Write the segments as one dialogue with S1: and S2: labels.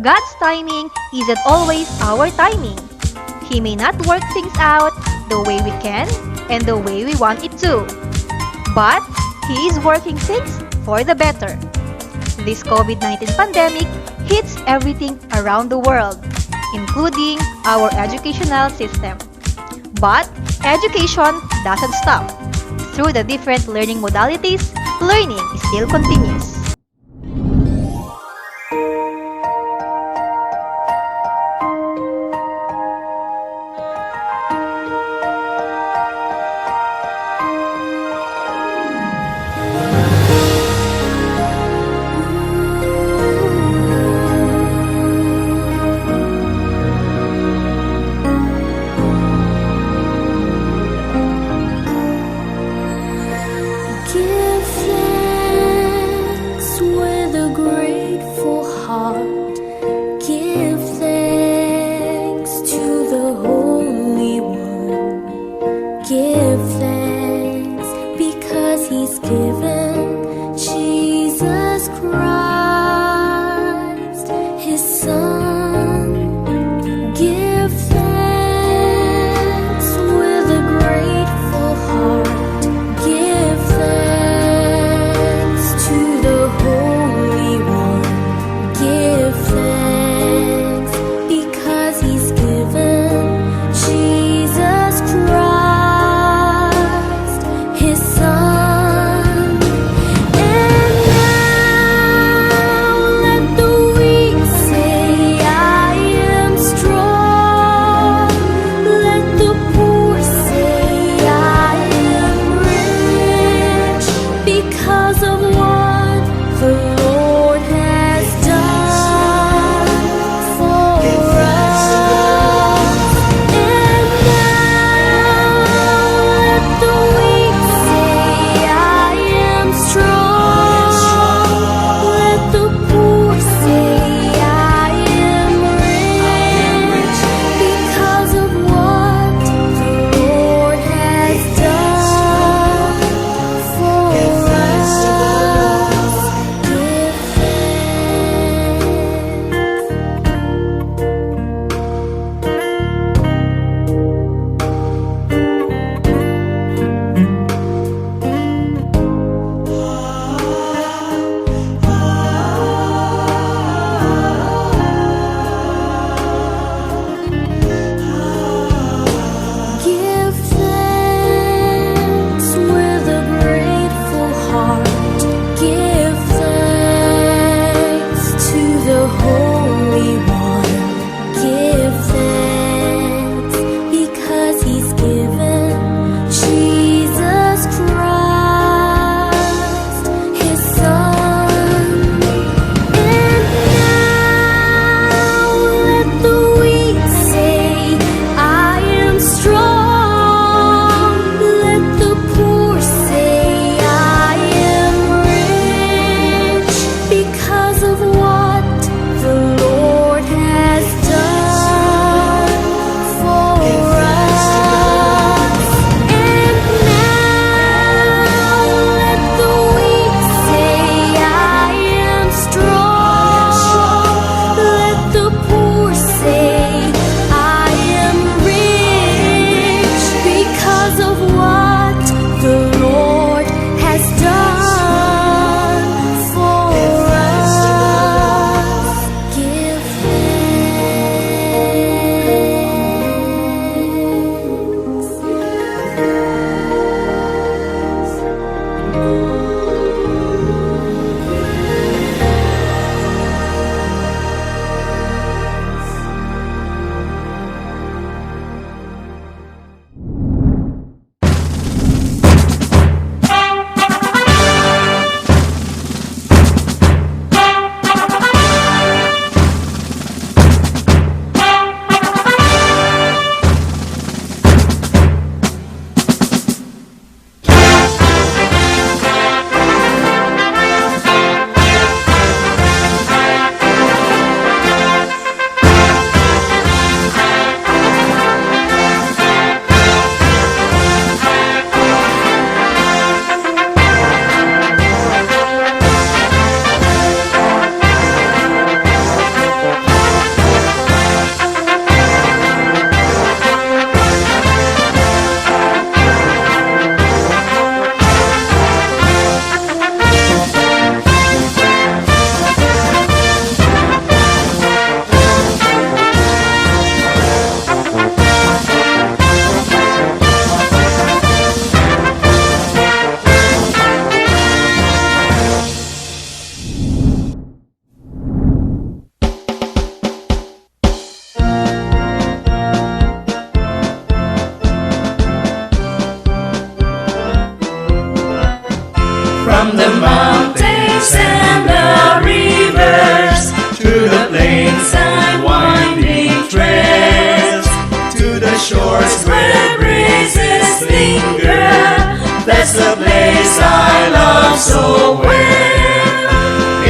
S1: God's timing isn't always our timing. He may not work things out the way we can and the way we want it to. But He is working things for the better. This COVID-19 pandemic hits everything around the world, including our educational system. But education doesn't stop. Through the different learning modalities, learning still continues.
S2: Give thanks with a grateful heart. Give thanks to the Holy One. Give thanks because He's given Jesus Christ, His Son. Give thanks with a grateful heart. Give thanks to the Holy One. Give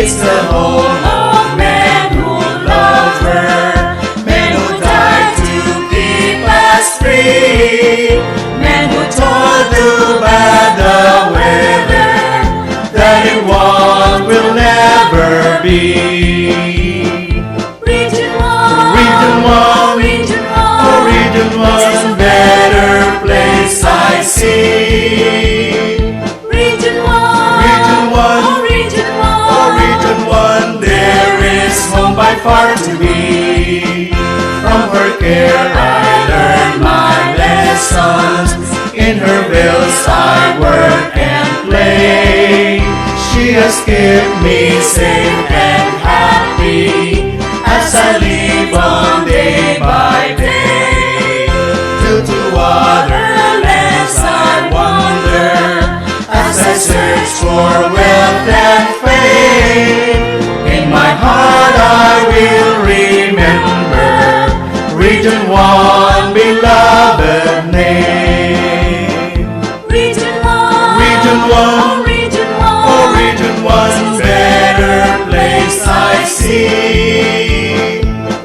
S3: It's the home of men who loved her, men who died to keep us free, men who told to bad the weather, that in one will never be.
S2: Region 1,
S3: Region 1,
S2: Region 1,
S3: oh Region 1, better place I see.
S2: Region 1,
S3: Region 1,
S2: oh Region 1,
S3: oh Region 1, there is home by far to me. From her care I learned my lessons, in her bills I work and play. She has kept me safe and happy as I live on day by day. Till to other lands I wander, as I search for wealth and fame. In my heart I will remember Region 1, beloved name.
S2: Region 1,
S3: Region 1,
S2: oh Region 1,
S3: oh Region 1, better place I see.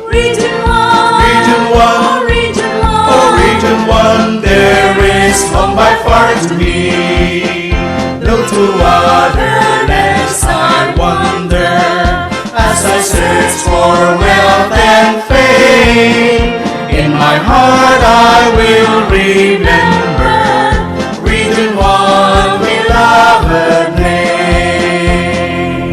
S2: Region 1,
S3: Region 1,
S2: oh Region 1,
S3: oh Region 1, there is home by far to me. Look to other lands I wander, as I search for wealth and fame. In my heart I will remember Region 1, beloved name.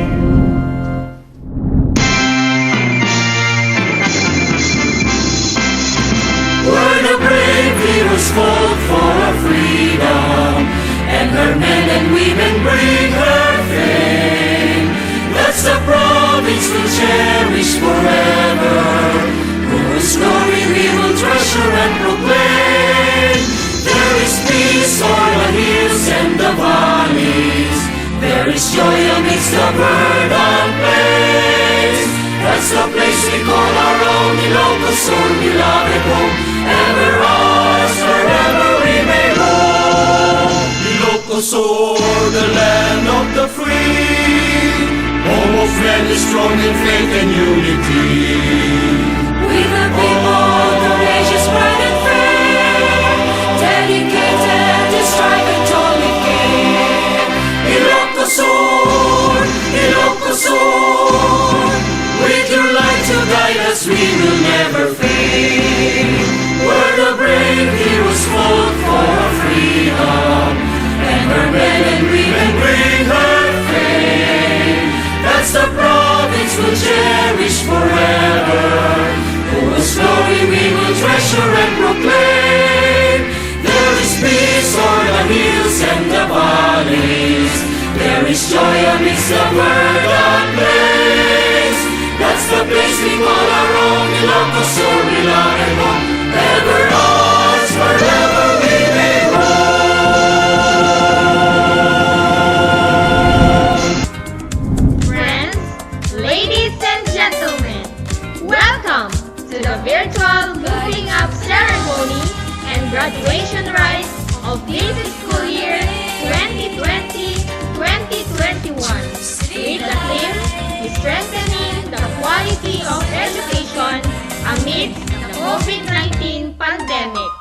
S3: Where the brave heroes fought for our freedom, and her men and women bring her fame. That's a province we'll cherish forever, whose glory we will treasure and proclaim. There is peace o'er the hills and the valleys, there is joy amidst the verdant plains. That's the place we call our own, Ilocos or beloved home, ever ours, forever we may roam. Ilocos or the land of the free, home of men is strong in faith and unity.
S2: we the people, courageous, bright and fair, dedicated to strive and jolly care.
S3: Ilocosur, Ilocosur, with your light to guide us we will never fade. Where the brave heroes fought for our freedom, and her men and women bring her fame. That's the province we'll cherish forever, whose glory we will treasure and proclaim. There is peace o'er the hills and the valleys, there is joy amidst the verdant plains. That's the place we call our own, Ilocos or beloved home, ever ours, forever we may roam.
S1: Friends, ladies and gentlemen, welcome to the virtual moving up ceremony and graduation rites of this school year 2020-2021 with the theme Strengthening the Quality of Education amidst the COVID-19 pandemic.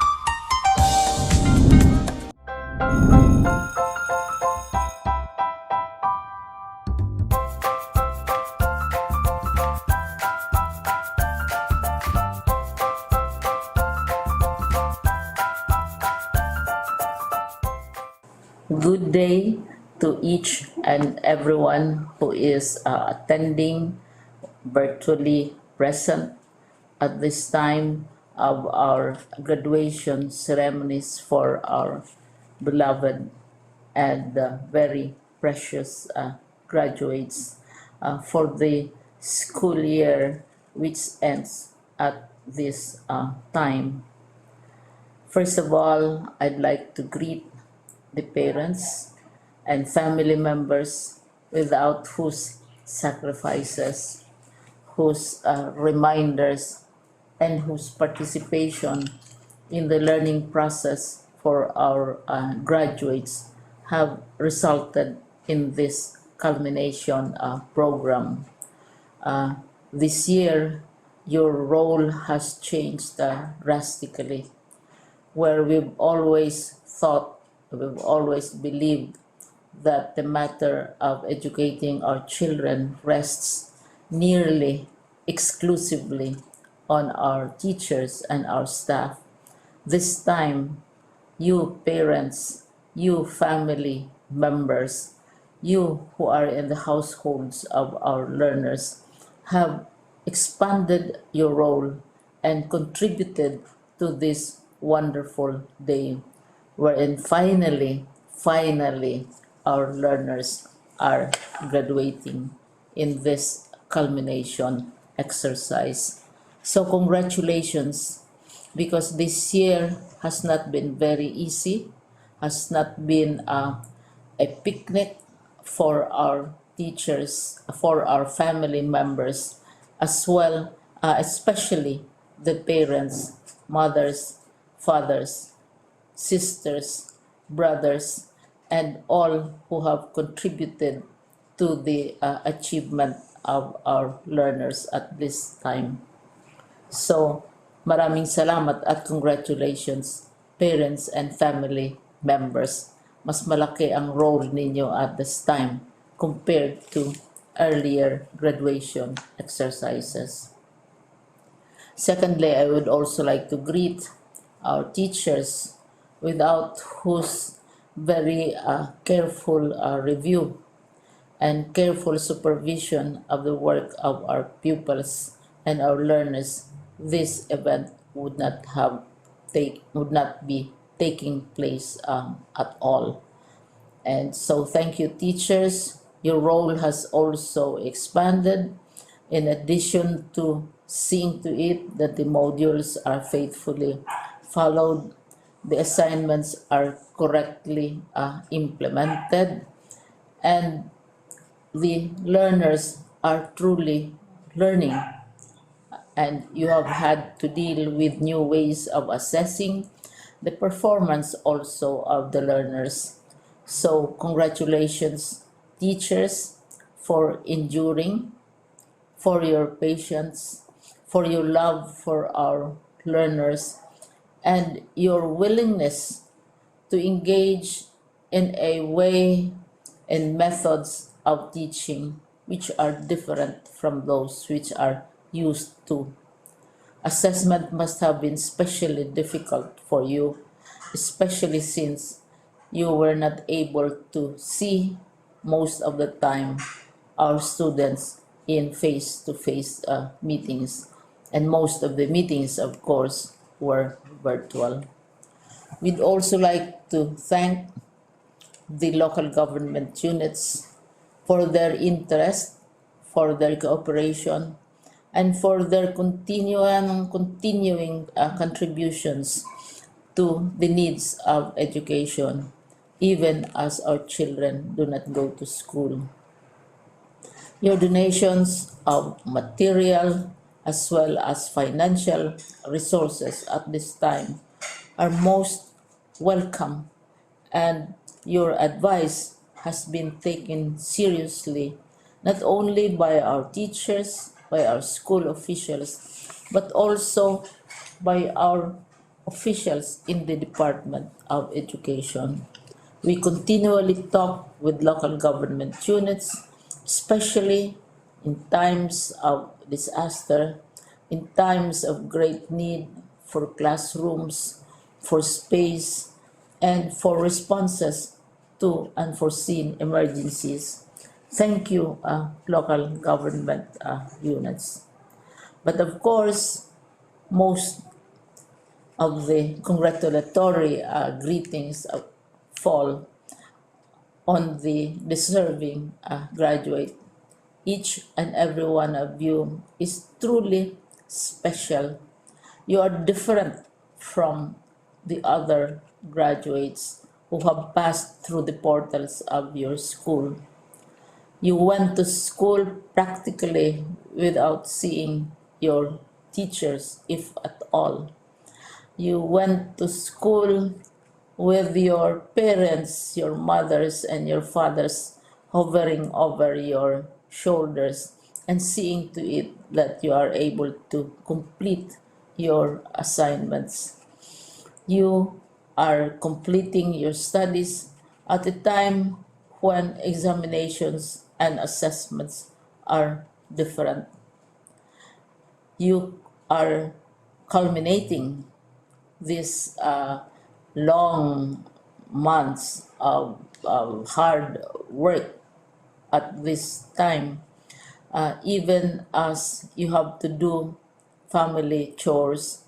S4: Good day to each and everyone who is attending virtually present at this time of our graduation ceremonies for our beloved and very precious graduates for the school year which ends at this time. First of all, I'd like to greet the parents and family members without whose sacrifices, whose reminders, and whose participation in the learning process for our graduates have resulted in this culmination program. Uh, this year, your role has changed drastically, where we've always believed that the matter of educating our children rests nearly exclusively on our teachers and our staff. This time, you parents, you family members, you who are in the households of our learners have expanded your role and contributed to this wonderful day wherein finally, our learners are graduating in this culmination exercise. So, congratulations, because this year has not been very easy, has not been a picnic for our teachers, for our family members, as well, especially the parents, mothers, fathers, sisters, brothers, and all who have contributed to the achievement of our learners at this time. So, maraming salamat at congratulations, parents and family members. Mas malaki ang role ninyo at this time compared to earlier graduation exercises. Secondly, I would also like to greet our teachers, without whose very careful review and careful supervision of the work of our pupils and our learners, this event would not be taking place at all. And so, thank you, teachers. Your role has also expanded. In addition to seeing to it that the modules are faithfully followed, the assignments are correctly implemented, and the learners are truly learning, and you have had to deal with new ways of assessing the performance also of the learners. So, congratulations, teachers, for enduring, for your patience, for your love for our learners, and your willingness to engage in a way and methods of teaching which are different from those which are used to. Assessment must have been especially difficult for you, especially since you were not able to see most of the time our students in face-to-face meetings, and most of the meetings, of course, were virtual. We'd also like to thank the local government units for their interest, for their cooperation, and for their continuing contributions to the needs of education, even as our children do not go to school. Your donations of material as well as financial resources at this time are most welcome, and your advice has been taken seriously not only by our teachers, by our school officials, but also by our officials in the Department of Education. We continually talk with local government units, especially in times of disaster, in times of great need for classrooms, for space, and for responses to unforeseen emergencies. Thank you, local government units. But of course, most of the congratulatory greetings fall on the deserving graduate. Each and every one of you is truly special. You are different from the other graduates who have passed through the portals of your school. You went to school practically without seeing your teachers, if at all. You went to school with your parents, your mothers, and your fathers hovering over your shoulders and seeing to it that you are able to complete your assignments. You are completing your studies at a time when examinations and assessments are different. You are culminating these long months of hard work at this time, even as you have to do family chores,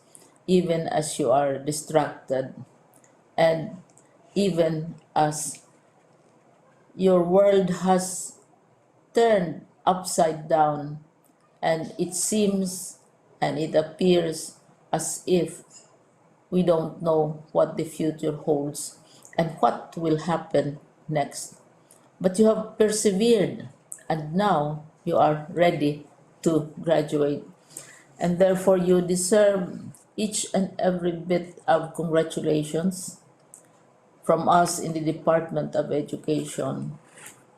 S4: even as you are distracted, and even as your world has turned upside down, and it seems and it appears as if we don't know what the future holds and what will happen next. But you have persevered, and now you are ready to graduate. And therefore, you deserve each and every bit of congratulations from us in the Department of Education,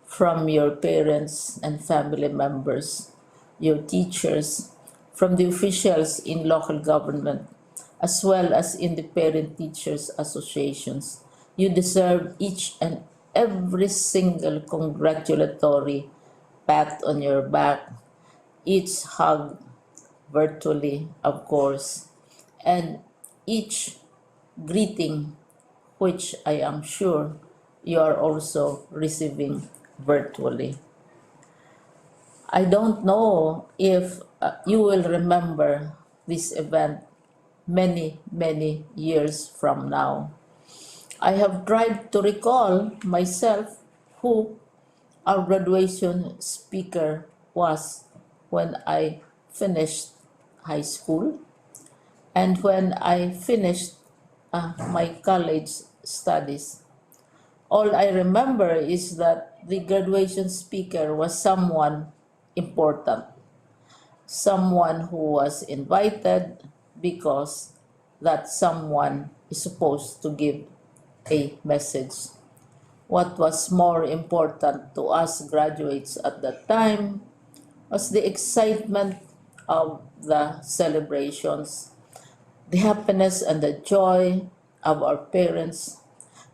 S4: from your parents and family members, your teachers, from the officials in local government, as well as in the parent teachers associations. You deserve each and every single congratulatory pat on your back, each hug virtually, of course, and each greeting, which I am sure you are also receiving virtually. I don't know if you will remember this event many, many years from now. I have tried to recall myself who our graduation speaker was when I finished high school and when I finished my college studies. All I remember is that the graduation speaker was someone important, someone who was invited because that someone is supposed to give a message. What was more important to us graduates at that time was the excitement of the celebrations, the happiness and the joy of our parents,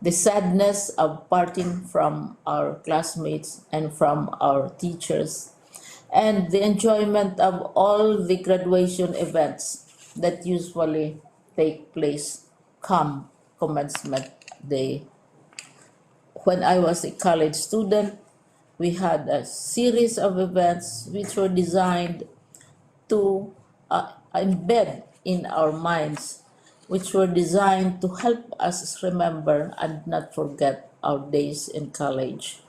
S4: the sadness of parting from our classmates and from our teachers, and the enjoyment of all the graduation events that usually take place come commencement day. When I was a college student, we had a series of events which were designed to embed in our minds, which were designed to help us remember and not forget our days in college.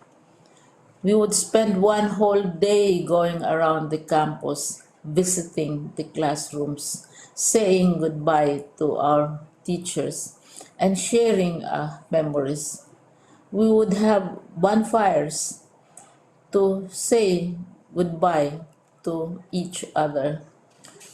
S4: We would spend one whole day going around the campus, visiting the classrooms, saying goodbye to our teachers, and sharing memories. We would have bonfires to say goodbye to each other.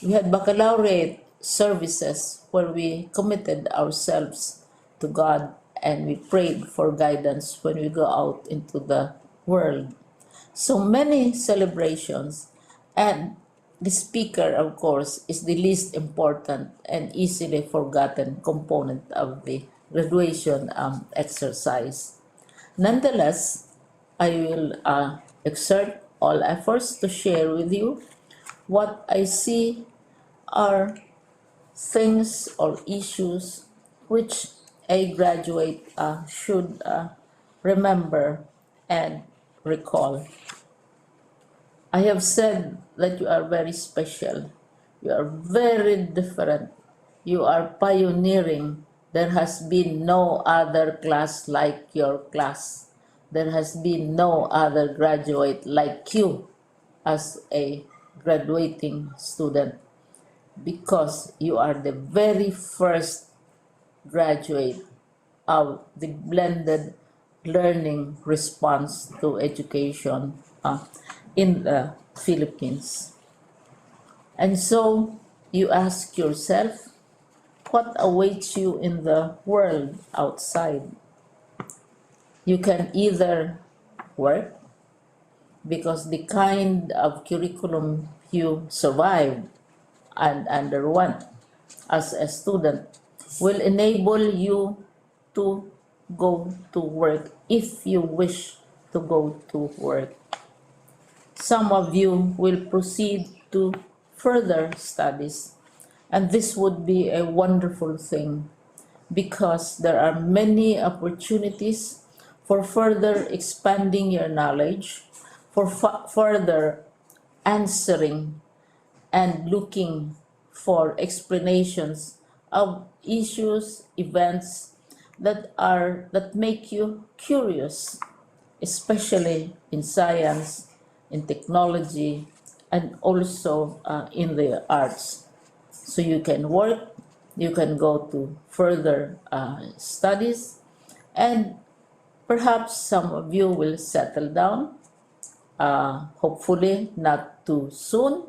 S4: We had baccalaureate services where we committed ourselves to God and we prayed for guidance when we go out into the world. So many celebrations, and the speaker, of course, is the least important and easily forgotten component of the graduation exercise. Nonetheless, I will exert all efforts to share with you what I see are things or issues which a graduate should remember and recall. I have said that you are very special. You are very different. You are pioneering. There has been no other class like your class. There has been no other graduate like you as a graduating student because you are the very first graduate of the blended learning response to education in the Philippines. And so you ask yourself, what awaits you in the world outside? You can either work because the kind of curriculum you survived and underwent as a student will enable you to go to work if you wish to go to work. Some of you will proceed to further studies, and this would be a wonderful thing because there are many opportunities for further expanding your knowledge, for further answering and looking for explanations of issues, events that make you curious, especially in science, in technology, and also in the arts. So you can work, you can go to further studies, and perhaps some of you will settle down, hopefully not too soon,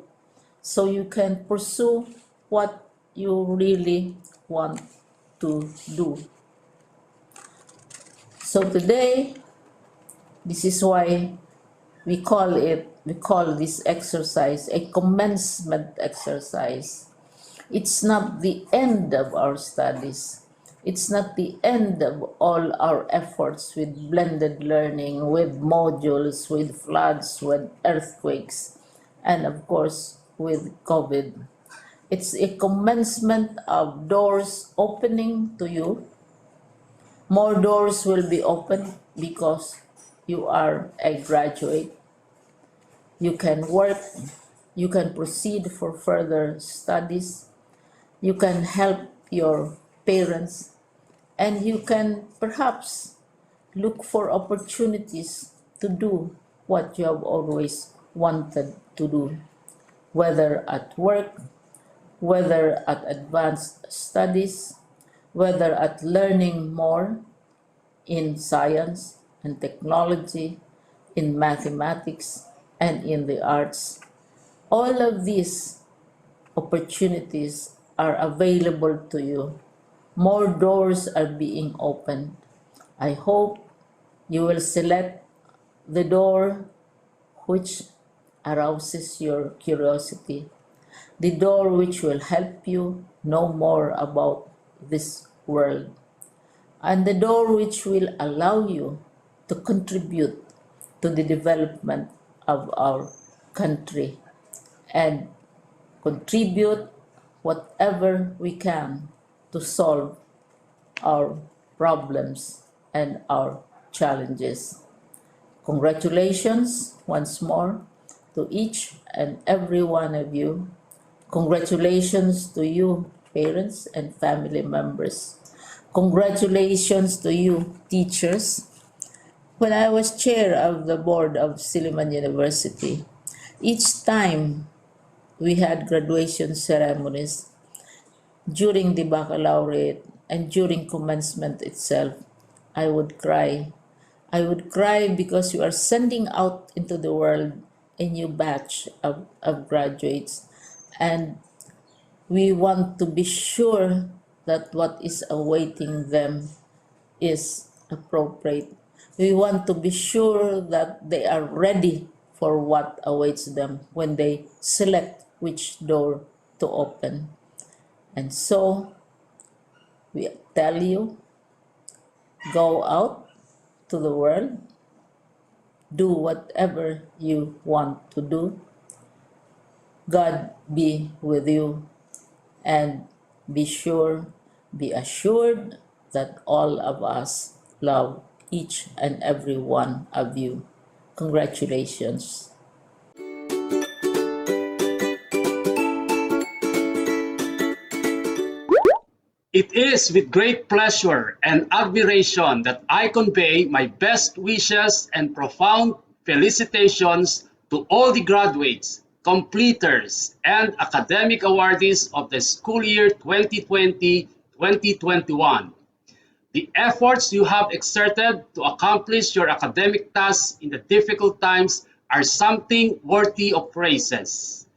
S4: so you can pursue what you really want to do. So today, this is why we call this exercise a commencement exercise. It's not the end of our studies. It's not the end of all our efforts with blended learning, with modules, with floods, with earthquakes, and of course with COVID. It's a commencement of doors opening to you. More doors will be open because you are a graduate. You can work, you can proceed for further studies, you can help your parents, and you can perhaps look for opportunities to do what you have always wanted to do, whether at work, whether at advanced studies, whether at learning more in science and technology, in mathematics, and in the arts. All of these opportunities are available to you. More doors are being opened. I hope you will select the door which arouses your curiosity, the door which will help you know more about this world, and the door which will allow you to contribute to the development of our country and contribute whatever we can to solve our problems and our challenges. Congratulations once more to each and every one of you. Congratulations to you, parents and family members. Congratulations to you, teachers. When I was chair of the board of Silliman University, each time we had graduation ceremonies during the baccalaureate and during commencement itself, I would cry. I would cry because you are sending out into the world a new batch of graduates, and we want to be sure that what is awaiting them is appropriate. We want to be sure that they are ready for what awaits them when they select which door to open. And so we tell you, go out to the world, do whatever you want to do. God be with you, and be sure, be assured that all of us love each and every one of you. Congratulations.
S5: It is with great pleasure and admiration that I convey my best wishes and profound felicitations to all the graduates, completers, and academic awardees of the school year 2020-2021. The efforts you have exerted to accomplish your academic tasks in the difficult times are something worthy of praises.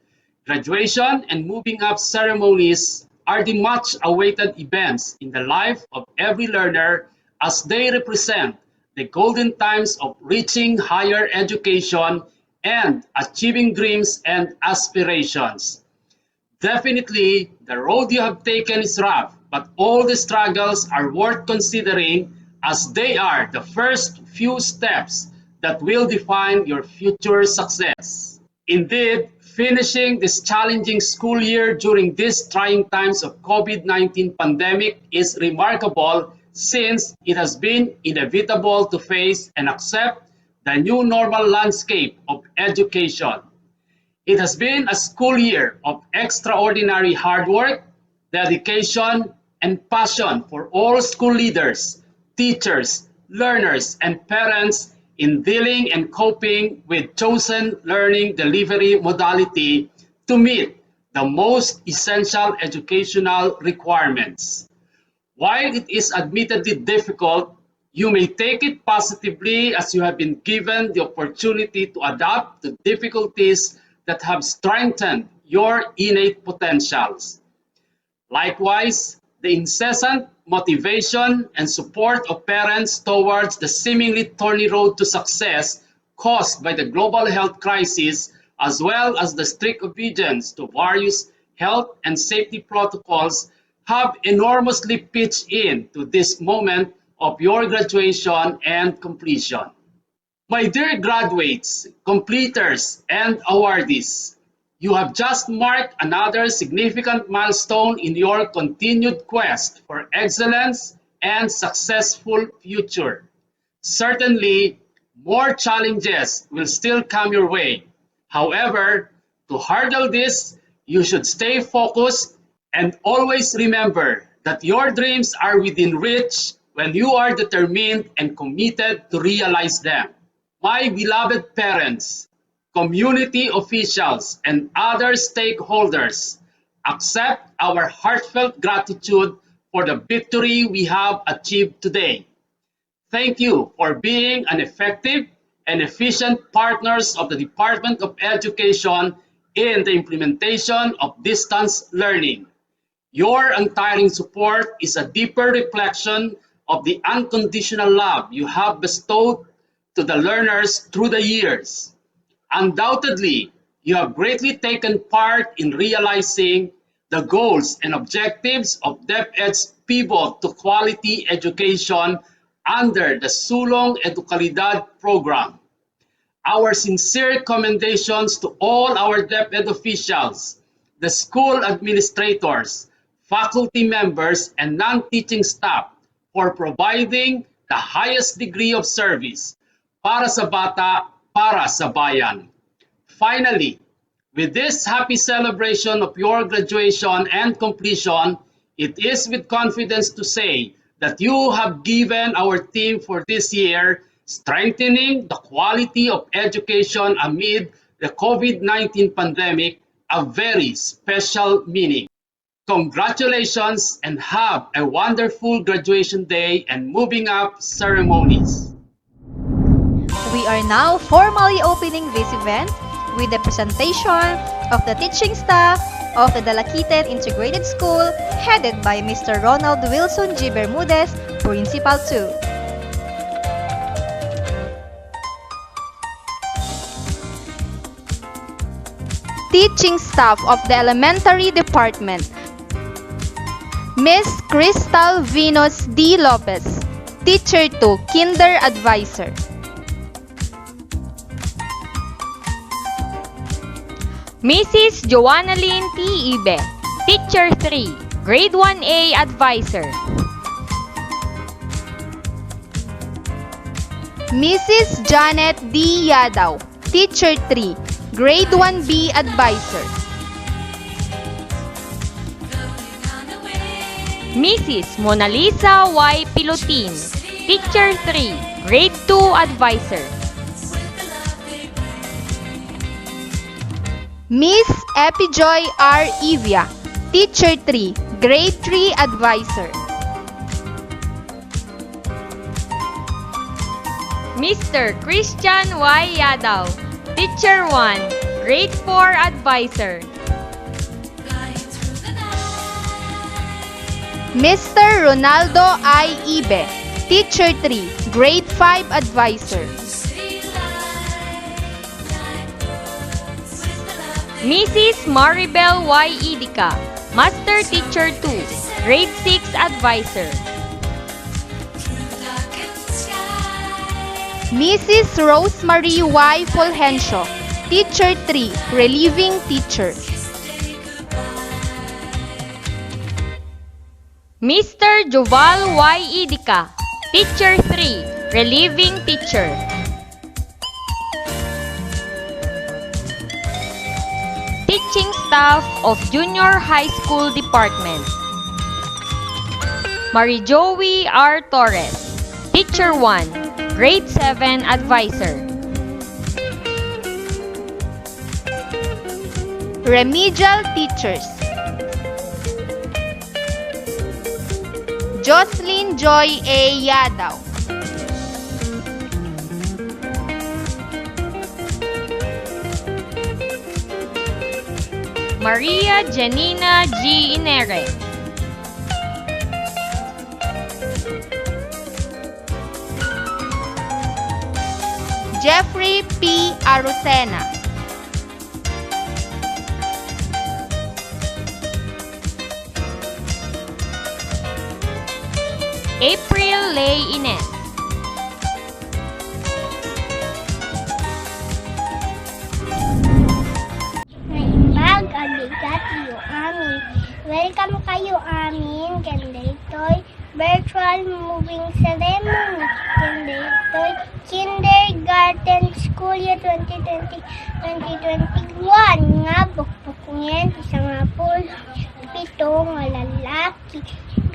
S5: Graduation and moving up ceremonies are the much awaited events in the life of every learner as they represent the golden times of reaching higher education and achieving dreams and aspirations. Definitely, the road you have taken is rough, but all the struggles are worth considering as they are the first few steps that will define your future success. Indeed, finishing this challenging school year during these trying times of COVID-19 pandemic is remarkable since it has been inevitable to face and accept the new normal landscape of education. It has been a school year of extraordinary hard work, dedication, and passion for all school leaders, teachers, learners, and parents in dealing and coping with chosen learning delivery modality to meet the most essential educational requirements. While it is admittedly difficult, you may take it positively as you have been given the opportunity to adapt to difficulties that have strengthened your innate potentials. Likewise, the incessant motivation and support of parents towards the seemingly thorny road to success caused by the global health crisis, as well as the strict obedience to various health and safety protocols, have enormously pitched in to this moment of your graduation and completion. My dear graduates, completers, and awardees, you have just marked another significant milestone in your continued quest for excellence and successful future. Certainly, more challenges will still come your way. However, to hurdle this, you should stay focused and always remember that your dreams are within reach when you are determined and committed to realize them. My beloved parents, community officials, and other stakeholders, accept our heartfelt gratitude for the victory we have achieved today. Thank you for being an effective and efficient partners of the Department of Education in the implementation of distance learning. Your untiring support is a deeper reflection of the unconditional love you have bestowed to the learners through the years. Undoubtedly, you have greatly taken part in realizing the goals and objectives of DepEd's pivot to quality education under the Sulong Educalidad program. Our sincere commendations to all our DepEd officials, the school administrators, faculty members, and non-teaching staff for providing the highest degree of service para sa bata, para sa bayan. Finally, with this happy celebration of your graduation and completion, it is with confidence to say that you have given our team for this year, strengthening the quality of education amid the COVID-19 pandemic, a very special meaning. Congratulations and have a wonderful graduation day and moving up ceremonies.
S1: We are now formally opening this event with the presentation of the teaching staff of the Dalakitan Integrated School headed by Mr. Ronald Wilson G. Bermudez, Principal 2.
S6: Teaching staff of the Elementary Department, Miss Crystal Venus D. Lopez, Teacher 2, Kinder Advisor.
S7: Mrs. Joanna Lynn T. Ibe, Teacher 3, Grade 1A Advisor.
S6: Mrs. Janet D. Yadaw, Teacher 3, Grade 1B Advisor.
S7: Mrs. Mona Lisa Y. Pilotin, Teacher 3, Grade 2 Advisor.
S6: Miss Epijoy R. Evia, Teacher 3, Grade 3 Advisor.
S7: Mr. Christian Y. Yadaw, Teacher 1, Grade 4 Advisor.
S6: Mr. Ronaldo I. Ibe, Teacher 3, Grade 5 Advisor.
S7: Mrs. Maribel Y. Idica, Master Teacher 2, Grade 6 Advisor.
S6: Mrs. Rosemary Y. Fulgencio, Teacher 3, Relieving Teacher.
S7: Mr. Joval Y. Idica, Teacher 3, Relieving Teacher. Teaching Staff of Junior High School Department. Mary Joey R. Torres, Teacher 1, Grade 7 Advisor.
S6: Remedial Teachers. Jocelyn Joy A. Yadaw.
S7: Maria Janina G. Inere.
S6: Jeffrey P. Arucena.
S7: April Lay Ines.
S8: Naimbag, abigat iyo amin. Welcome kayo amin. Ganda ito'y virtual moving ceremony. Ganda ito'y kindergarten school year 2020-2021. Nga bukbuk niyan, isa nga pulo, pito nga lalaki.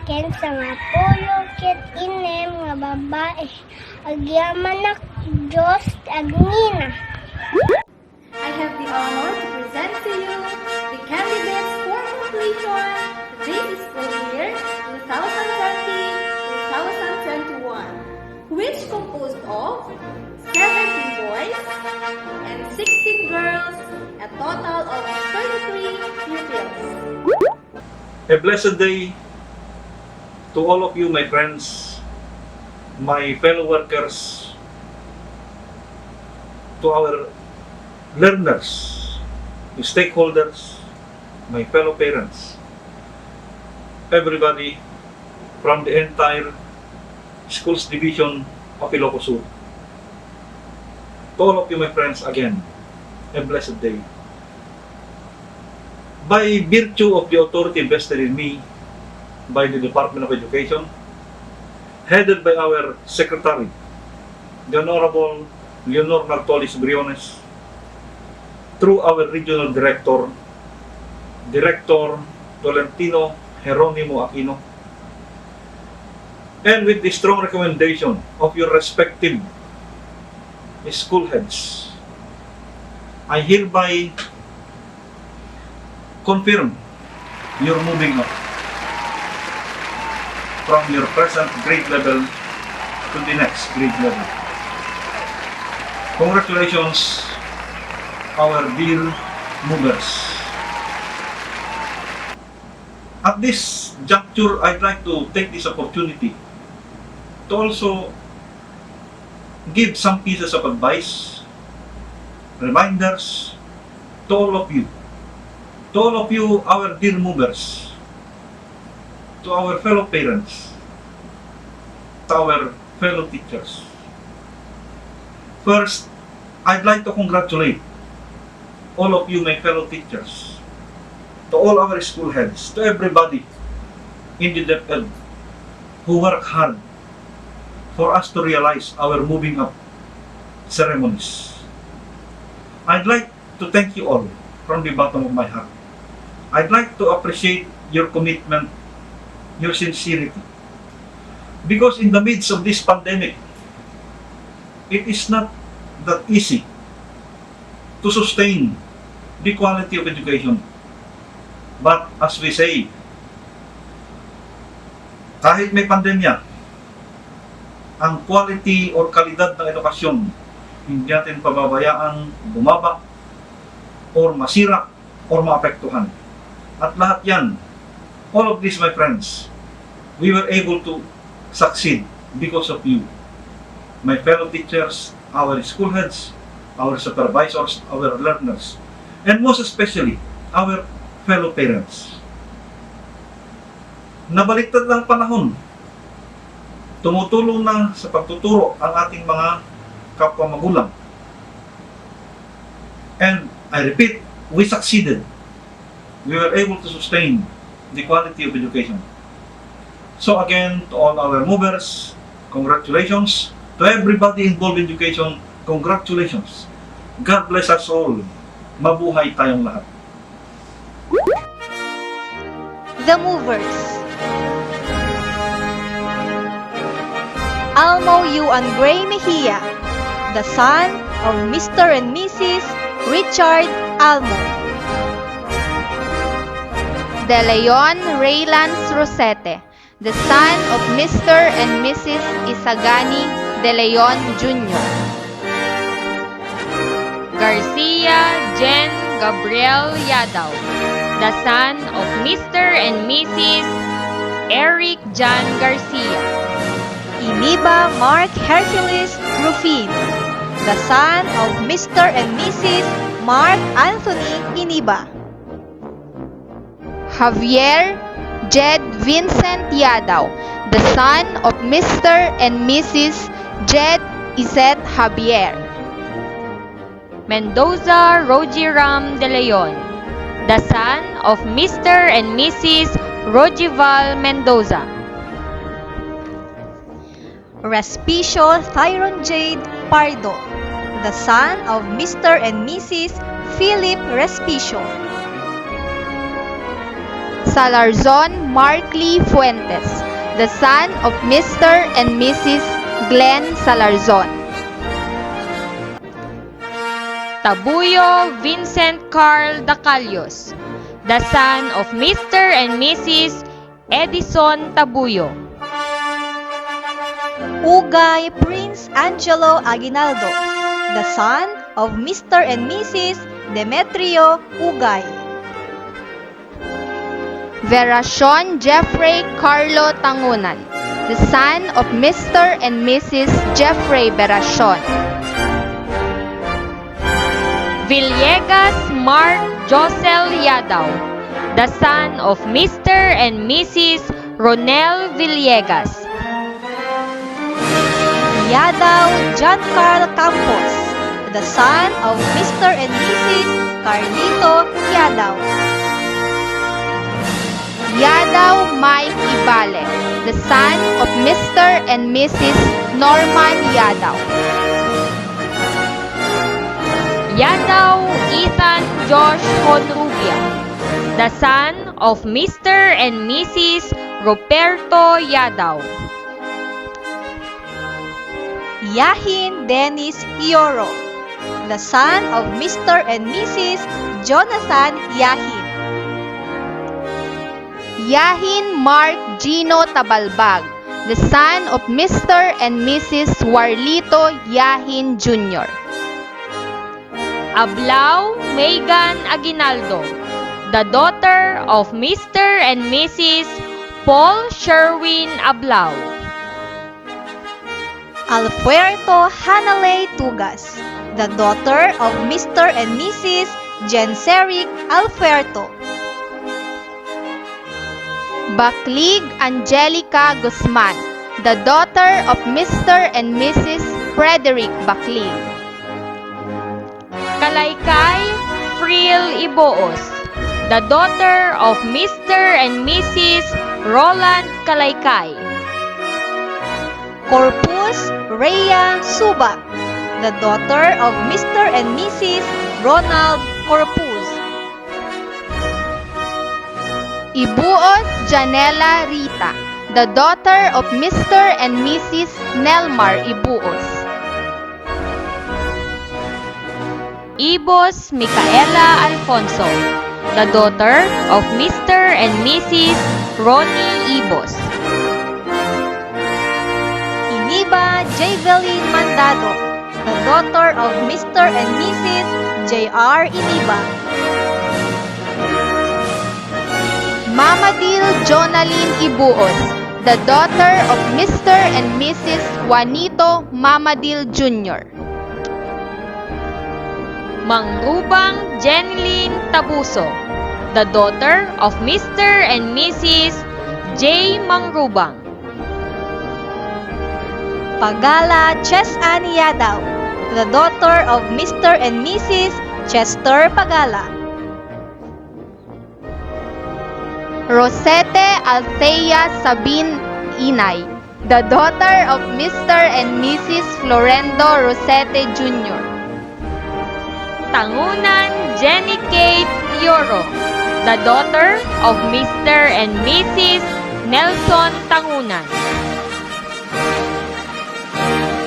S8: Ken sa nga pulo, ket inem nga babae. Agyamanak, Diyos, agnina.
S9: I have the honor to present to you the candidates for completion this school year 2020-2021, which composed of 17 boys and 16 girls, a total of 33 pupils.
S10: A blessed day to all of you, my friends, my fellow workers, to our learners, the stakeholders, my fellow parents, everybody from the entire schools division of Ilocos Sur. To all of you, my friends, again, a blessed day. By virtue of the authority vested in me by the Department of Education, headed by our Secretary, the Honorable Leonor Nartolis Briones, through our Regional Director, Director Tolentino Jeronimo Aquino, and with the strong recommendation of your respective school heads, I hereby confirm your moving up from your present grade level to the next grade level. Congratulations, our dear movers. At this juncture, I'd like to take this opportunity to also give some pieces of advice, reminders to all of you. To all of you, our dear movers, to our fellow parents, to our fellow teachers. First, I'd like to congratulate all of you, my fellow teachers, to all our school heads, to everybody in the DepEd who work hard for us to realize our moving up ceremonies. I'd like to thank you all from the bottom of my heart. I'd like to appreciate your commitment, your sincerity. Because in the midst of this pandemic, it is not that easy to sustain the quality of education. But as we say, kahit may pandemya, ang quality or kalidad ng edukasyon hindi natin pababayaan bumaba or masira or maapektuhan. At lahat yan, all of this, my friends, we were able to succeed because of you, my fellow teachers, our school heads, our supervisors, our learners. and most especially our fellow parents. Nabaliktad lang panahon. Tumutulong na sa pagtuturo ang ating mga kapwa magulang. And I repeat, we succeeded. We were able to sustain the quality of education. So again, to all our movers, congratulations. To everybody involved in education, congratulations. God bless us all. Mabuhay tayong lahat.
S1: The movers. Almo Yuan Gray Mejia, the son of Mr. and Mrs. Richard Almo.
S6: De Leon Raylands Rosete, the son of Mr. and Mrs. Isagani De Leon Jr.
S7: Garcia Jen Gabriel Yadaw, the son of Mr. and Mrs. Eric John Garcia.
S1: Iniba Mark Hercules Rufin, the son of Mr. and Mrs. Mark Anthony Iniba.
S6: Javier Jed Vincent Yadaw, the son of Mr. and Mrs. Jed Iset Javier.
S7: Mendoza Rogiram De Leon, the son of Mr. and Mrs. Rogival Mendoza.
S1: Respicio Thyron Jade Pardo, the son of Mr. and Mrs. Philip Respicio.
S6: Salarzon Markley Fuentes, the son of Mr. and Mrs. Glenn Salarzon.
S7: Tabuyo Vincent Carl Dacalios, the son of Mr. and Mrs. Edison Tabuyo.
S1: Ugay Prince Angelo Aguinaldo, the son of Mr. and Mrs. Demetrio Ugay.
S6: Veracion Jeffrey Carlo Tangunan, the son of Mr. and Mrs. Jeffrey Veracion.
S7: Villegas Mark Josel Yadaw, the son of Mr. and Mrs. Ronel Villegas.
S1: Yadaw John Carl Campos, the son of Mr. and Mrs. Carlito Yadaw.
S6: Yadaw Mike Ibale, the son of Mr. and Mrs. Norman Yadaw.
S7: Yadaw Ethan Josh Honrubia, the son of Mr. and Mrs. Roberto Yadaw.
S1: Yahin Dennis Ioro, the son of Mr. and Mrs. Jonathan Yahin.
S6: Yahin Mark Gino Tabalbag, the son of Mr. and Mrs. Warlito Yahin Jr.
S7: Ablao Megan Aguinaldo, the daughter of Mr. and Mrs. Paul Sherwin Ablao.
S1: Alfuerto Hanalay Tugas, the daughter of Mr. and Mrs. Jenseric Alfuerto.
S6: Baclig Angelica Guzman, the daughter of Mr. and Mrs. Frederick Baclig.
S7: Kalaykay Friel Iboos, the daughter of Mr. and Mrs. Roland Kalaykay.
S1: Corpus Rhea Subak, the daughter of Mr. and Mrs. Ronald Corpus.
S6: Ibuos Janela Rita, the daughter of Mr. and Mrs. Nelmar Ibuos.
S7: Ibos Micaela Alfonso, the daughter of Mr. and Mrs. Ronnie Ibos.
S1: Iniba Javelin Mandado, the daughter of Mr. and Mrs. J.R. Iniba.
S6: Mamadil Jonalyn Ibuos, the daughter of Mr. and Mrs. Juanito Mamadil Jr.
S7: Mangrubang Jeneline Tabuso, the daughter of Mr. and Mrs. J. Mangrubang.
S1: Pagala Chesan Yadaw, the daughter of Mr. and Mrs. Chester Pagala.
S6: Rosete Althea Sabin Inay, the daughter of Mr. and Mrs. Florendo Rosete Jr.
S7: Tangunan Jenny Kate Yoro, the daughter of Mr. and Mrs. Nelson Tangunan.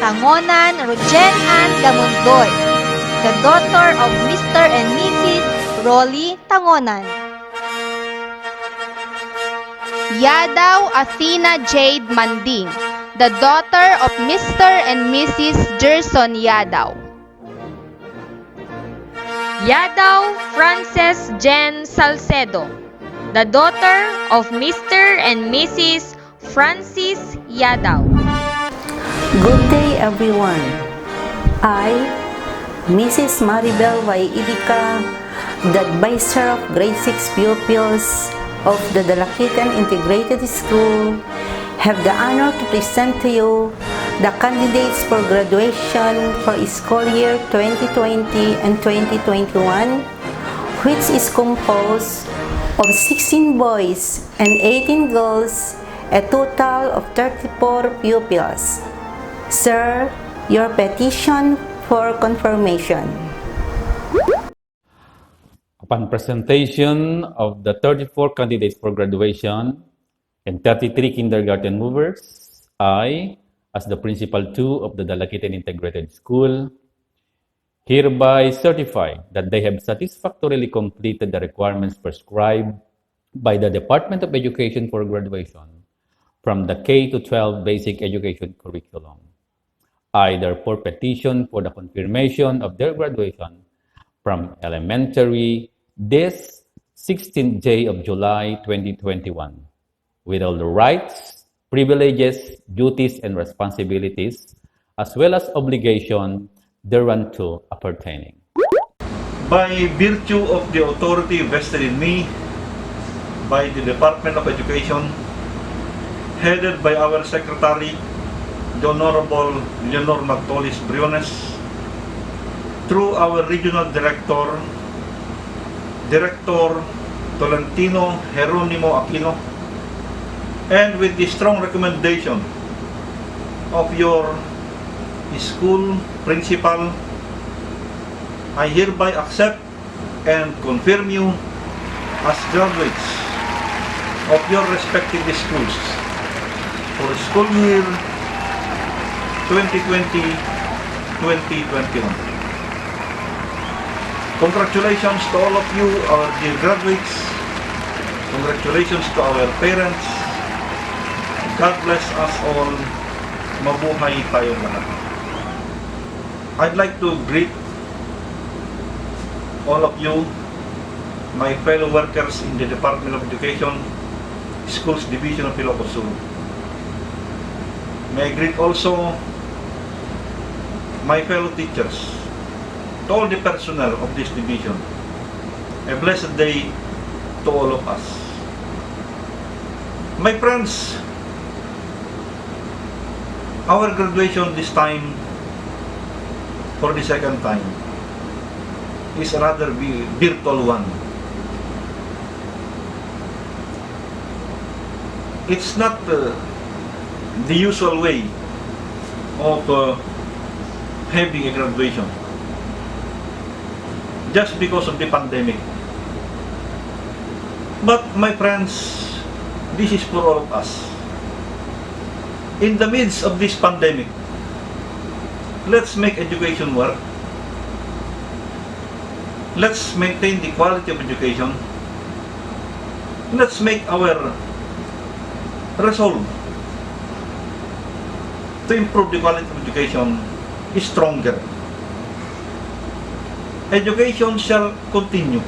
S1: Tangonan Rojen Ann Gamundoy, the daughter of Mr. and Mrs. Rolly Tangonan.
S6: Yadaw Athena Jade Manding, the daughter of Mr. and Mrs. Gerson Yadaw.
S7: Yadaw Frances Jen Salcedo, the daughter of Mr. and Mrs. Francis Yadaw.
S11: Good day, everyone. I, Mrs. Maribel Y. Idica, the advisor of grade 6 pupils of the Dalakitan Integrated School, have the honor to present to you the candidates for graduation for school year 2020 and 2021, which is composed of 16 boys and 18 girls, a total of 34 pupils. Sir, your petition for confirmation.
S12: Upon presentation of the 34 candidates for graduation and 33 kindergarten movers, I, as the Principal 2 of the Dalakitan Integrated School, hereby certify that they have satisfactorily completed the requirements prescribed by the Department of Education for graduation from the K-12 basic education curriculum. I therefore petition for the confirmation of their graduation from elementary this 16th day of July 2021 with all the rights, privileges, duties, and responsibilities, as well as obligation thereunto appertaining.
S10: By virtue of the authority vested in me by the Department of Education, headed by our Secretary, the Honorable Leonor Magtolis Briones, through our Regional Director, Director Tolentino Jeronimo Aquino, and with the strong recommendation of your school principal, I hereby accept and confirm you as graduates of your respective schools for school year 2020-2021. Congratulations to all of you, our dear graduates. Congratulations to our parents. God bless us all. Mabuhay tayong lahat. I'd like to greet all of you, my fellow workers in the Department of Education, Schools Division of Ilocos Sur. May I greet also my fellow teachers, to all the personnel of this division. A blessed day to all of us. My friends, our graduation this time, for the second time, is a rather virtual one. It's not the usual way of having a graduation, just because of the pandemic. But my friends, this is for all of us. In the midst of this pandemic, let's make education work. Let's maintain the quality of education. Let's make our resolve to improve the quality of education stronger. Education shall continue.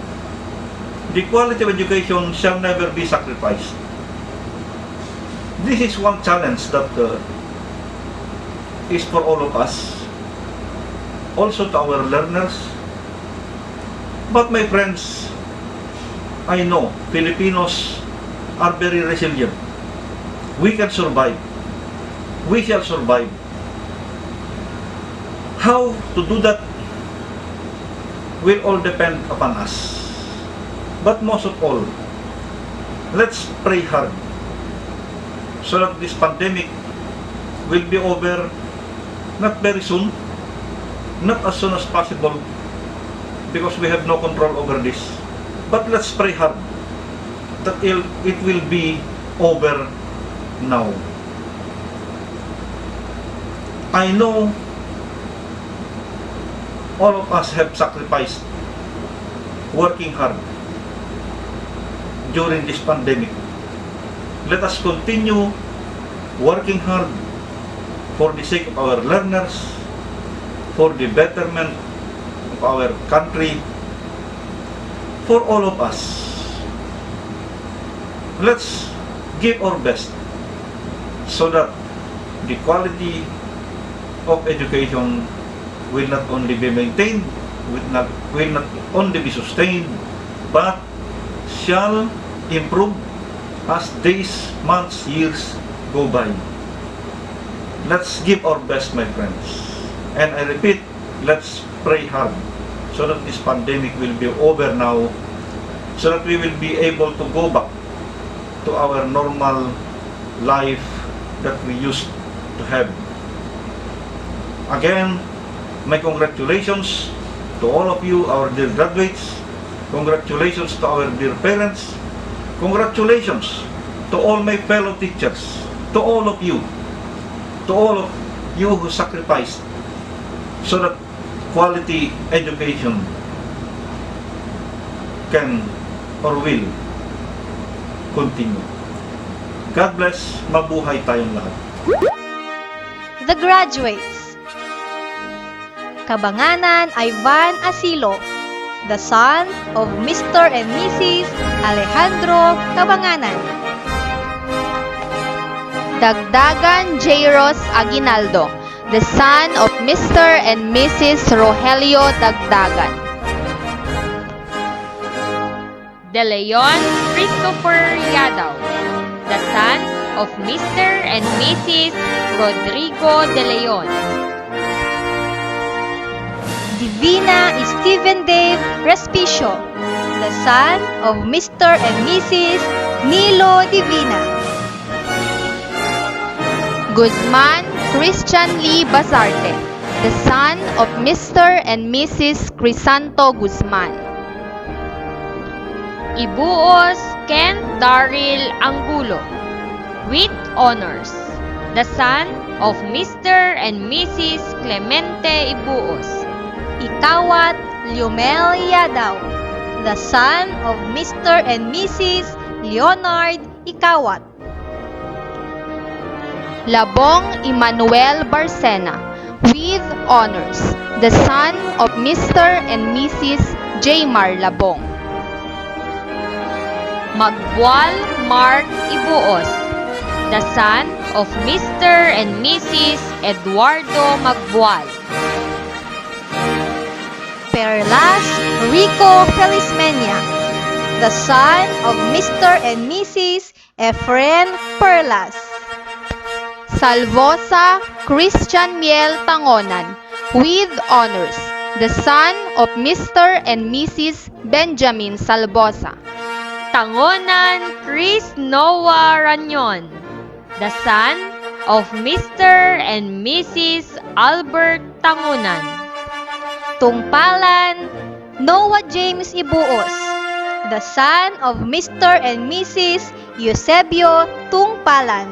S10: The quality of education shall never be sacrificed. This is one challenge that is for all of us, also to our learners, But my friends, I know Filipinos are very resilient. We can survive. We shall survive. How to do that will all depend upon us. But most of all, let's pray hard so that this pandemic will be over not very soon, not as soon as possible, because we have no control over this. But let's pray hard that it will be over now. I know all of us have sacrificed working hard during this pandemic. Let us continue working hard for the sake of our learners, for the betterment of our country, for all of us. Let's give our best so that the quality of education will not only be maintained, will not only be sustained, but shall improve as days, months, years go by. Let's give our best, my friends. And I repeat, let's pray hard so that this pandemic will be over now, so that we will be able to go back to our normal life that we used to have. Again, my congratulations to all of you, our dear graduates. Congratulations to our dear parents. Congratulations to all my fellow teachers, to all of you who sacrificed so that quality education can or will continue. God bless. Mabuhay tayong lahat.
S1: The graduates. Kabanganan Ivan Asilo, the son of Mr. and Mrs. Alejandro Kabanganan.
S6: Dagdagan Jairos Aguinaldo, the son of Mr. and Mrs. Rogelio Dagdagan.
S7: De Leon Christopher Yadaw, the son of Mr. and Mrs. Rodrigo De Leon.
S1: Divina Stephen Dave Respicio, the son of Mr. and Mrs. Nilo Divina.
S6: Guzman Christian Lee Basarte, the son of Mr. and Mrs. Crisanto Guzman.
S7: Ibuos Kent Daryl Angulo, with honors, the son of Mr. and Mrs. Clemente Ibuos.
S1: Ikawat Liumel Yadaw, the son of Mr. and Mrs. Leonard Ikawat.
S6: Labong Emmanuel Barcena, with honors, the son of Mr. and Mrs. Jaymar Labong.
S7: Magbual Mark Ibuos, the son of Mr. and Mrs. Eduardo Magbual.
S1: Perlas Rico Felizmenia, the son of Mr. and Mrs. Efren Perlas.
S6: Salvosa Christian Miel Tangonan, with honors, the son of Mr. and Mrs. Benjamin Salvosa.
S7: Tangonan Chris Noah Ranyon, the son of Mr. and Mrs. Albert Tangonan.
S1: Tungpalan Noah James Ibuos, the son of Mr. and Mrs. Eusebio Tungpalan.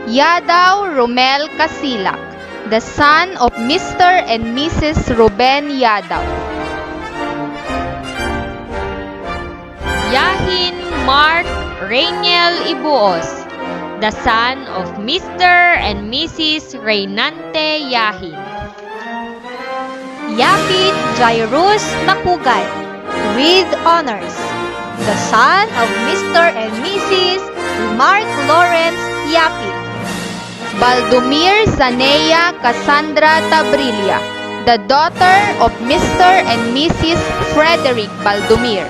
S6: Yadaw Romel Casilak, the son of Mr. and Mrs. Ruben Yadaw.
S7: Yahin Mark Rainiel Ibuos, the son of Mr. and Mrs. Reynante Yahin.
S1: Yapit Jairus Makugay, with honors, the son of Mr. and Mrs. Mark Lawrence Yapit.
S6: Baldomir Zanea Cassandra Tabrilla, the daughter of Mr. and Mrs. Frederick Baldomir.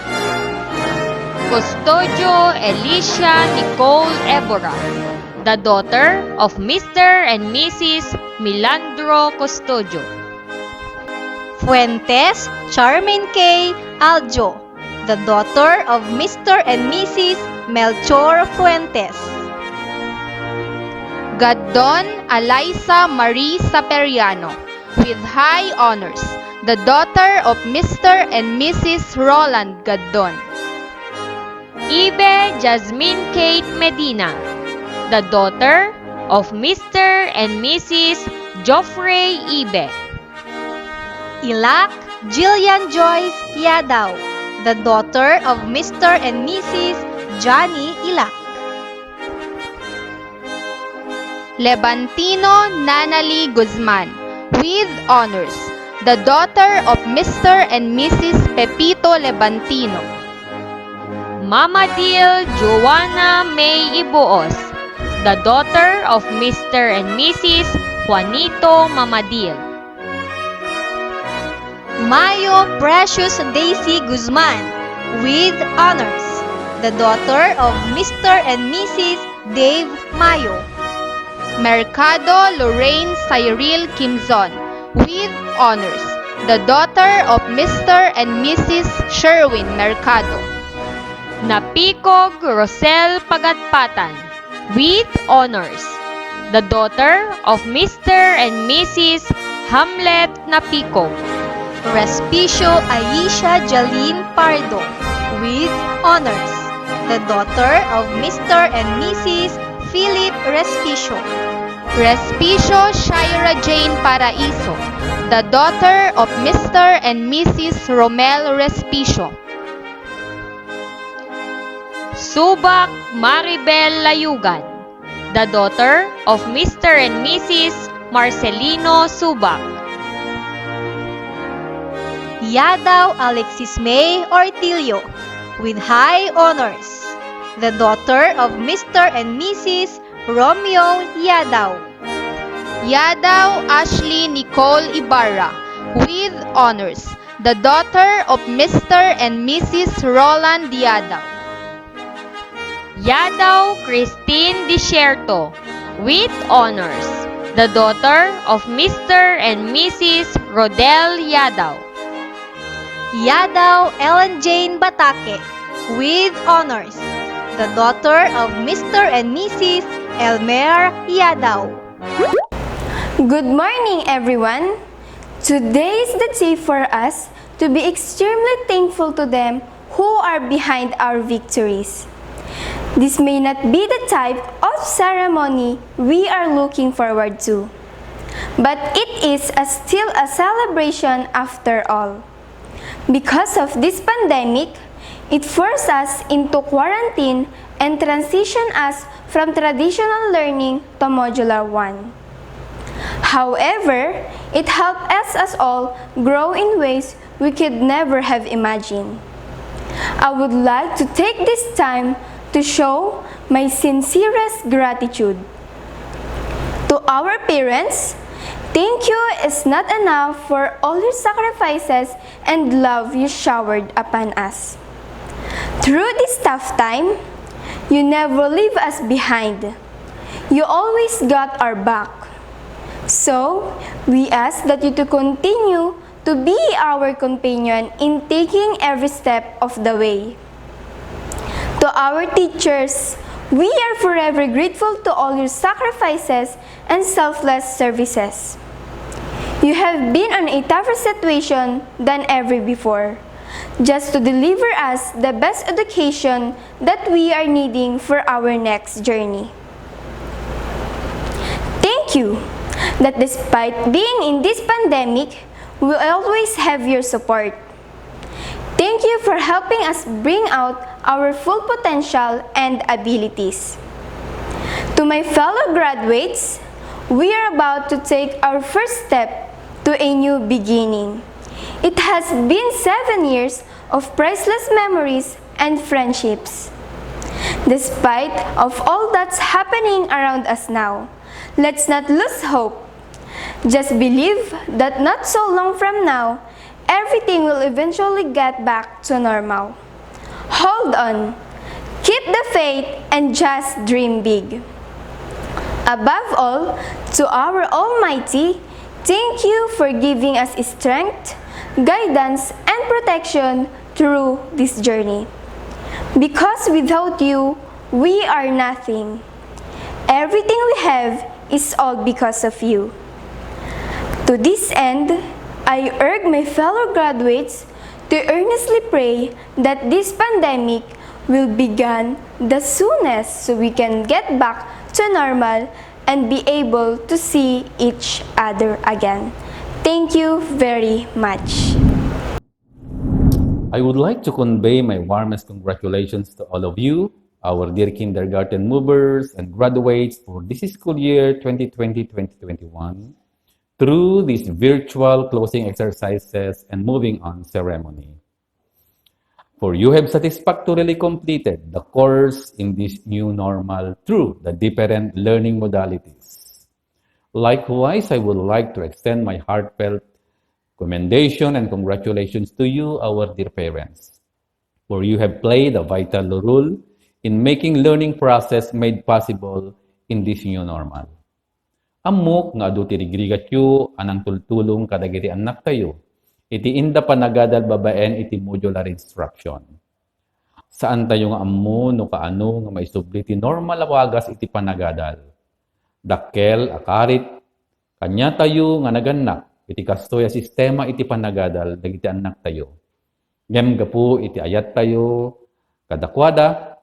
S7: Custodio Alicia Nicole Evora, the daughter of Mr. and Mrs. Milandro Custodio.
S1: Fuentes Charmaine K. Aljo, the daughter of Mr. and Mrs. Melchor Fuentes.
S6: Gaddon Eliza Marie Saperiano, with high honors, the daughter of Mr. and Mrs. Roland Gaddon.
S7: Ibe Jasmine Kate Medina, the daughter of Mr. and Mrs. Geoffrey Ibe.
S1: Ilak Jillian Joyce Yadaw, the daughter of Mr. and Mrs. Johnny Ilak.
S6: Levantino Nanali Guzman, with honors, the daughter of Mr. and Mrs. Pepito Levantino.
S7: Mamadil Joanna May Ibuos, the daughter of Mr. and Mrs. Juanito Mamadil.
S1: Mayo Precious Daisy Guzman, with honors, the daughter of Mr. and Mrs. Dave Mayo.
S6: Mercado Lorraine Cyril Kimzon, with honors, the daughter of Mr. and Mrs. Sherwin Mercado.
S7: Napikog Rosel Pagatpatan, with honors, the daughter of Mr. and Mrs. Hamlet Napikog.
S1: Respicio Aisha Jaline Pardo, with honors, the daughter of Mr. and Mrs. Philip Respicio.
S6: Respicio Shaira Jane Paraiso, the daughter of Mr. and Mrs. Romel Respicio.
S7: Subak Maribel Layugan, the daughter of Mr. and Mrs. Marcelino Subak.
S1: Yadaw Alexis May Ortilio, with high honors, the daughter of Mr. and Mrs. Romeo Yadaw.
S6: Yadaw Ashley Nicole Ibarra, with honors, the daughter of Mr. and Mrs. Roland Yadaw.
S7: Yadaw Christine Desierto, with honors, the daughter of Mr. and Mrs. Rodel Yadaw.
S1: Yadaw Ellen Jane Batake, with honors, the daughter of Mr. and Mrs. Elmer Yadaw.
S13: Good morning, everyone. Today is the day for us to be extremely thankful to them who are behind our victories. This may not be the type of ceremony we are looking forward to, but it is still a celebration after all. Because of this pandemic, it forced us into quarantine and transitioned us from traditional learning to modular one. However, it helped us all grow in ways we could never have imagined. I would like to take this time to show my sincerest gratitude. To our parents, thank you is not enough for all your sacrifices and love you showered upon us. Through this tough time, you never leave us behind. You always got our back. So, we ask that you to continue to be our companion in taking every step of the way. To our teachers, we are forever grateful to all your sacrifices and selfless services. You have been in a tougher situation than ever before, just to deliver us the best education that we are needing for our next journey. Thank you that despite being in this pandemic, we always have your support. Thank you for helping us bring out our full potential and abilities. To my fellow graduates, we are about to take our first step to a new beginning. It has been 7 years of priceless memories and friendships. Despite of all that's happening around us now, let's not lose hope. Just believe that not so long from now, everything will eventually get back to normal. Hold on, keep the faith, and just dream big. Above all, to our Almighty, thank you for giving us strength, guidance, and protection through this journey. Because without you, we are nothing. Everything we have is all because of you. To this end, I urge my fellow graduates to earnestly pray that this pandemic will begin the soonest so we can get back to normal and be able to see each other again. Thank you very much.
S12: I would like to convey my warmest congratulations to all of you, our dear kindergarten movers and graduates for this school year 2020-2021 through these virtual closing exercises and moving on ceremony. For you have satisfactorily completed the course in this new normal through the different learning modalities. Likewise, I would like to extend my heartfelt commendation and congratulations to you, our dear parents, for you have played a vital role in making learning process made possible in this new normal. Amok nga adu tirigrigat yu anang tultulong kadagiti anak tayo. Iti inda panagadal babaen iti modular instruction. Saan tayo nga ammo no kaano nga maisubli ti normal awagas iti panagadal. Dakkel akarit kanya tayo nga naganak iti kastoy a sistema iti panagadal dagiti anak tayo. Ngem gapu iti ayat tayo kadakwada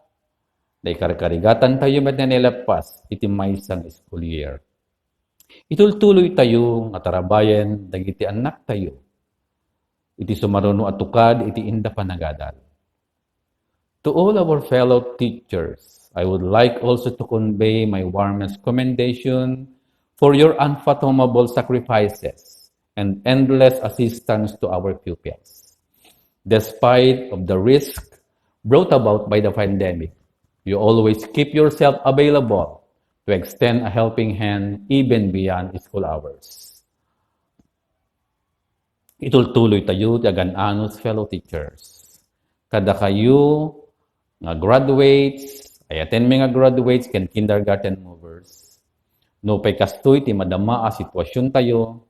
S12: day karkarigatan tayo met nanilapas iti maysang school year. Itultuloy tayo nga tarabayen dagiti anak tayo. Iti sumaruno at tukad iti inda panagadal. To all our fellow teachers, I would like also to convey my warmest commendation for your unfathomable sacrifices and endless assistance to our pupils. Despite of the risk brought about by the pandemic, you always keep yourself available to extend a helping hand even beyond school hours. Itultuloy tayo ti agan-anos fellow teachers. Kada kayo nga graduates, ay attend mga graduates ken kindergarten movers. No pay kastoy ti madama a sitwasyon tayo,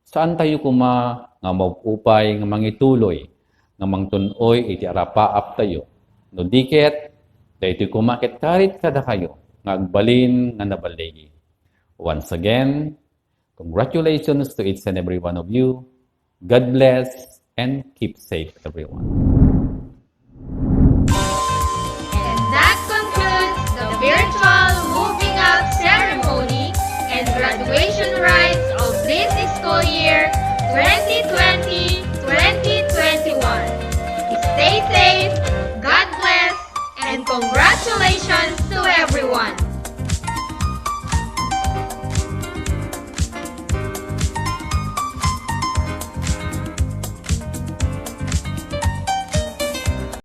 S12: saan tayo kuma nga maupay nga mangituloy nga mangtun-oy iti arapaap tayo. No diket, daytoy kumakit karit kada kayo nga agbalin nga nabalegi. Once again, congratulations to each and every one of you. God bless and keep safe everyone.